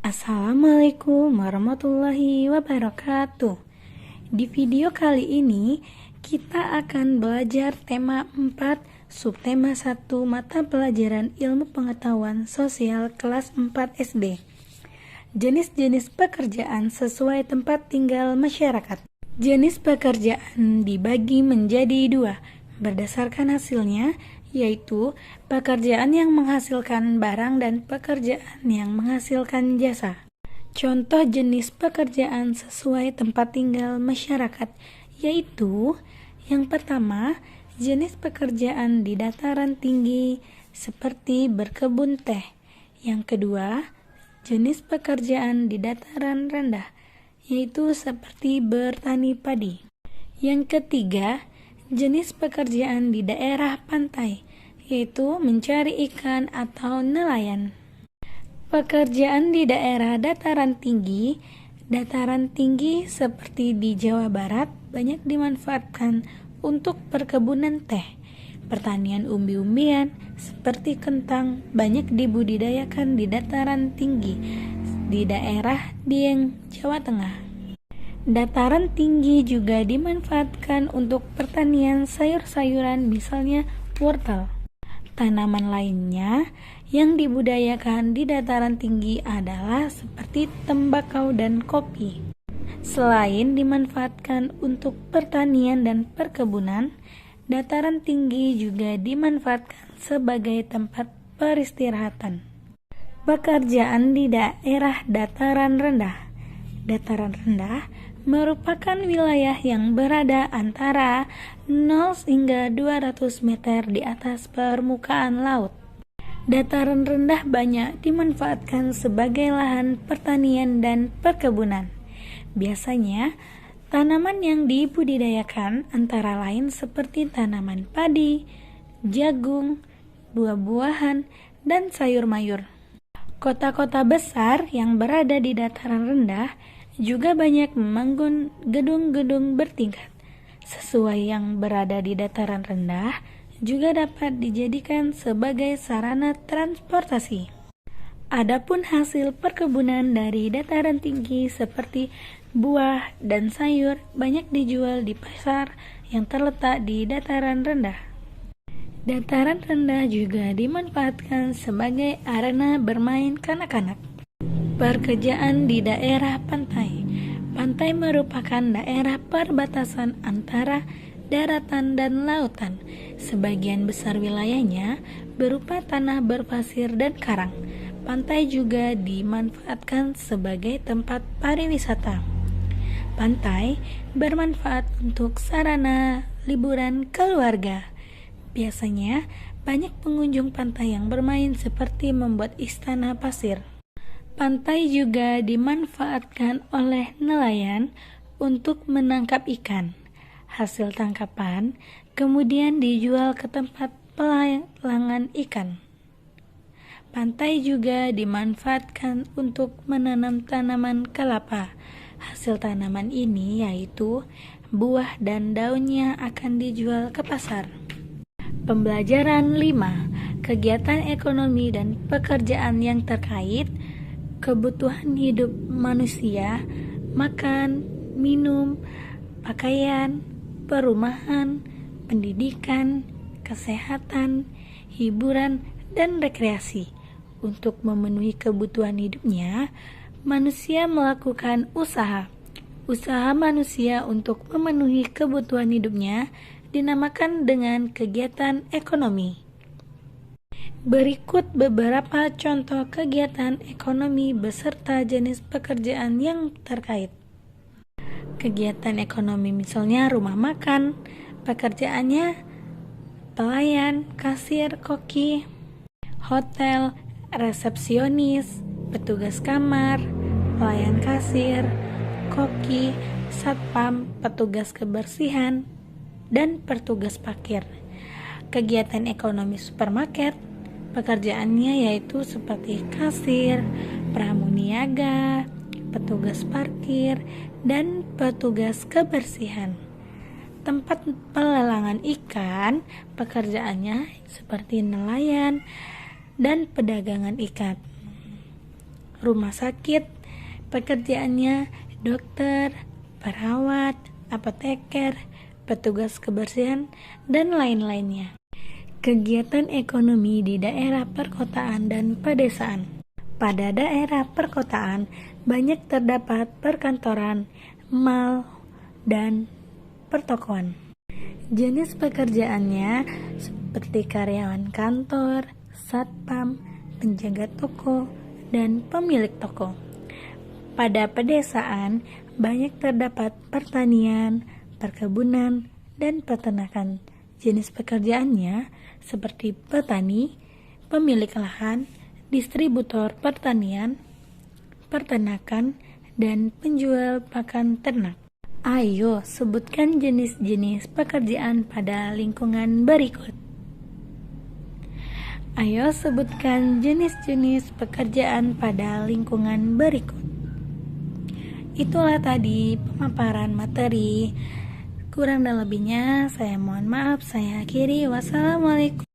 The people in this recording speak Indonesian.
Assalamualaikum warahmatullahi wabarakatuh. Di video kali ini kita akan belajar tema 4, subtema 1, mata pelajaran ilmu pengetahuan sosial kelas 4 SD. Jenis-jenis pekerjaan sesuai tempat tinggal masyarakat. Jenis pekerjaan dibagi menjadi 2 berdasarkan hasilnya, yaitu pekerjaan yang menghasilkan barang dan pekerjaan yang menghasilkan jasa. Contoh jenis pekerjaan sesuai tempat tinggal masyarakat, yaitu yang pertama, jenis pekerjaan di dataran tinggi seperti berkebun teh. Yang kedua, jenis pekerjaan di dataran rendah, yaitu seperti bertani padi. Yang ketiga, jenis pekerjaan di daerah pantai, yaitu mencari ikan atau nelayan. Pekerjaan di daerah dataran tinggi seperti di Jawa Barat banyak dimanfaatkan untuk perkebunan teh. Pertanian umbi-umbian seperti kentang banyak dibudidayakan di dataran tinggi di daerah Dieng, Jawa Tengah. Dataran tinggi juga dimanfaatkan untuk pertanian sayur-sayuran, misalnya wortel. Tanaman lainnya yang dibudidayakan di dataran tinggi adalah seperti tembakau dan kopi. Selain dimanfaatkan untuk pertanian dan perkebunan, dataran tinggi juga dimanfaatkan sebagai tempat peristirahatan. Pekerjaan di daerah dataran rendah. Dataran rendah merupakan wilayah yang berada antara 0 hingga 200 meter di atas permukaan laut. Dataran rendah banyak dimanfaatkan sebagai lahan pertanian dan perkebunan. Biasanya, tanaman yang dibudidayakan antara lain seperti tanaman padi, jagung, buah-buahan, dan sayur-mayur. Kota-kota besar yang berada di dataran rendah juga banyak membangun gedung-gedung bertingkat. Sesuai yang berada di dataran rendah juga dapat dijadikan sebagai sarana transportasi. Adapun hasil perkebunan dari dataran tinggi seperti buah dan sayur banyak dijual di pasar yang terletak di dataran rendah. Dataran rendah juga dimanfaatkan sebagai arena bermain kanak-kanak. Pekerjaan di daerah pantai. Pantai merupakan daerah perbatasan antara daratan dan lautan. Sebagian besar wilayahnya berupa tanah berpasir dan karang. Pantai juga dimanfaatkan sebagai tempat pariwisata. Pantai bermanfaat untuk sarana liburan keluarga. Biasanya banyak pengunjung pantai yang bermain seperti membuat istana pasir. Pantai juga dimanfaatkan oleh nelayan untuk menangkap ikan. Hasil tangkapan kemudian dijual ke tempat pelelangan ikan. Pantai juga dimanfaatkan untuk menanam tanaman kelapa. Hasil tanaman ini yaitu buah dan daunnya akan dijual ke pasar. Pembelajaran 5. Kegiatan ekonomi dan pekerjaan yang terkait kebutuhan hidup manusia, makan, minum, pakaian, perumahan, pendidikan, kesehatan, hiburan, dan rekreasi. Untuk memenuhi kebutuhan hidupnya, manusia melakukan usaha. Usaha manusia untuk memenuhi kebutuhan hidupnya dinamakan dengan kegiatan ekonomi. Berikut beberapa contoh kegiatan ekonomi beserta jenis pekerjaan yang terkait. Kegiatan ekonomi misalnya rumah makan, pekerjaannya pelayan, kasir, koki, hotel, resepsionis, petugas kamar, pelayan kasir, koki, satpam, petugas kebersihan, dan petugas parkir. Kegiatan ekonomi supermarket, pekerjaannya yaitu seperti kasir, pramuniaga, petugas parkir, dan petugas kebersihan. Tempat pelelangan ikan, pekerjaannya seperti nelayan dan pedagangan ikan. rumah sakit, pekerjaannya dokter, perawat, apoteker, petugas kebersihan, dan lain-lainnya. Kegiatan ekonomi di daerah perkotaan dan pedesaan. Pada daerah perkotaan, banyak terdapat perkantoran, mal, dan pertokoan. Jenis pekerjaannya seperti karyawan kantor, satpam, penjaga toko, dan pemilik toko. Pada pedesaan, banyak terdapat pertanian, perkebunan, dan peternakan. Jenis pekerjaannya seperti petani, pemilik lahan, distributor pertanian, peternakan, dan penjual pakan ternak. Ayo sebutkan jenis-jenis pekerjaan pada lingkungan berikut. Ayo sebutkan jenis-jenis pekerjaan pada lingkungan berikut. Itulah tadi pemaparan materi. Kurang dan lebihnya saya mohon maaf, saya akhiri. Wassalamualaikum.